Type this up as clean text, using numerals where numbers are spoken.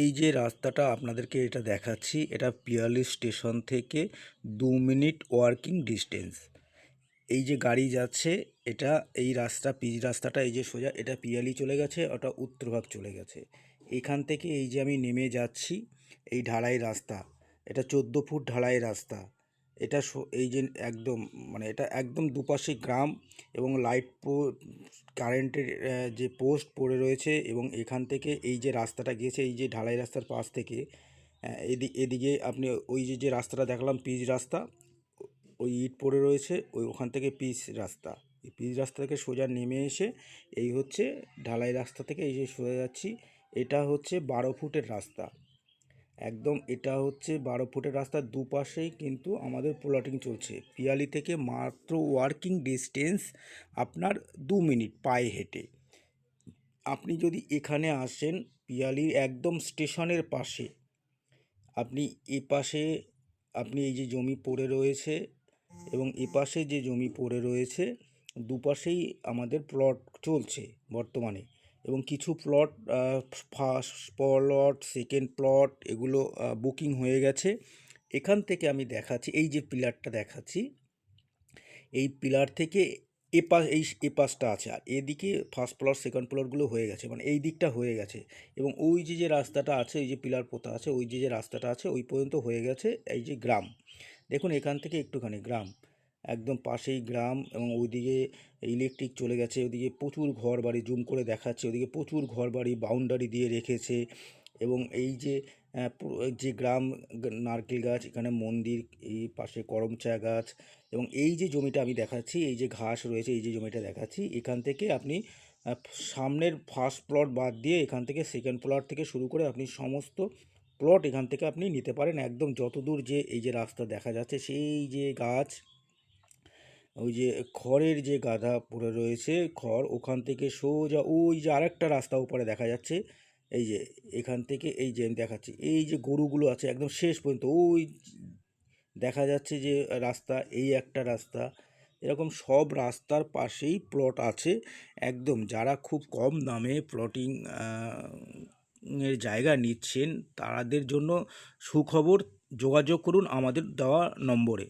এই যে রাস্তাটা আপনাদেরকে এটা দেখাচ্ছি, এটা পিয়ালি স্টেশন থেকে 2 মিনিট ওয়ার্কিং ডিস্টেন্স। এই যে গাড়ি যাচ্ছে, এটা এই পিচ রাস্তাটা এই যে সোজা এটা পিয়ালি চলে গেছে, ওটা উত্তরভাগ চলে গেছে। এখান থেকে এই যে আমি নেমে যাচ্ছি, এই ঢালাই রাস্তা, এটা 14 ফুট ঢালাই রাস্তা। এটা এই যে একদম মানে এটা একদম দুপাশে গ্রাম এবং কারেন্টের যে পোস্ট পড়ে রয়েছে, এবং এখান থেকে এই যে রাস্তাটা গিয়েছে এই যে ঢালাই রাস্তার পাশ থেকে এদিকে আপনি ওই যে রাস্তাটা দেখলাম পিচ রাস্তা, ওই ইট পড়ে রয়েছে, ওখান থেকে পিচ রাস্তা। এই পিচ রাস্তা থেকে সোজা নেমে এসে এই হচ্ছে ঢালাই রাস্তা থেকে এই যে সোজা যাচ্ছি, এটা হচ্ছে 12 ফুটের রাস্তা। একদম এটা হচ্ছে 12 ফুটের রাস্তার দুপাশেই কিন্তু আমাদের প্লটিং চলছে। পিয়ালি থেকে মাত্র ওয়ার্কিং ডিস্টেন্স আপনার 2 মিনিট পায়ে হেঁটে। আপনি যদি এখানে আসেন পিয়ালির একদম স্টেশনের পাশে, আপনি এপাশে আপনি এই যে জমি পড়ে রয়েছে এবং এপাশে যে জমি পড়ে রয়েছে, দুপাশেই আমাদের প্লট চলছে বর্তমানে। এবং কিছু plot, first plot, second plot, এগুলো বুকিং হয়ে গেছে। এখান থেকে আমি দেখাচ্ছি, এই যে পিলারটা দেখাচ্ছি, এই পিলার থেকে এপাশটা আছে, আর এদিকে ফার্স্ট প্লট সেকেন্ড প্লটগুলো হয়ে গেছে, মানে এই দিকটা হয়ে গেছে। এবং ওই যে রাস্তাটা আছে, এই যে পিলার পোতা আছে, ওই যে রাস্তাটা আছে ওই পর্যন্ত হয়ে গেছে। এই যে গ্রাম দেখুন, এখান থেকে একটুখানি গ্রাম, একদম পাশেই গ্রাম, এবং ওইদিকে ইলেকট্রিক চলে গেছে, ওদিকে প্রচুর ঘর বাড়ি, জুম করে দেখাচ্ছে, ওদিকে প্রচুর ঘর বাড়ি বাউন্ডারি দিয়ে রেখেছে। এবং এই যে যে গ্রাম, নারকেল গাছ, এখানে মন্দির, এই পাশে করমচা গাছ, এবং এই যে জমিটা আমি দেখাচ্ছি, এই যে ঘাস রয়েছে, এই যে জমিটা দেখাচ্ছি, এখান থেকে আপনি সামনের ফার্স্ট প্লট বাদ দিয়ে এখান থেকে সেকেন্ড প্লট থেকে শুরু করে আপনি সমস্ত প্লট এখান থেকে আপনি নিতে পারেন। একদম যতদূর যে এই যে রাস্তা দেখা যাচ্ছে, সেই যে গাছ, ওই যে খড়ের যে গাদা পড়ে রয়েছে খড়, ওখান থেকে সোজা ওই যে আরেকটা রাস্তা উপরে দেখা যাচ্ছে, এই যে এখান থেকে এই যে আমি দেখাচ্ছি, এই যে গরুগুলো আছে একদম শেষ পর্যন্ত ওই দেখা যাচ্ছে যে রাস্তা, এই একটা রাস্তা, এরকম সব রাস্তার পাশেই প্লট আছে। একদম যারা খুব কম দামে প্লটিং এর জায়গা নিচ্ছেন, তাদের জন্য সুখবর, যোগাযোগ করুন আমাদের দেওয়া নম্বরে।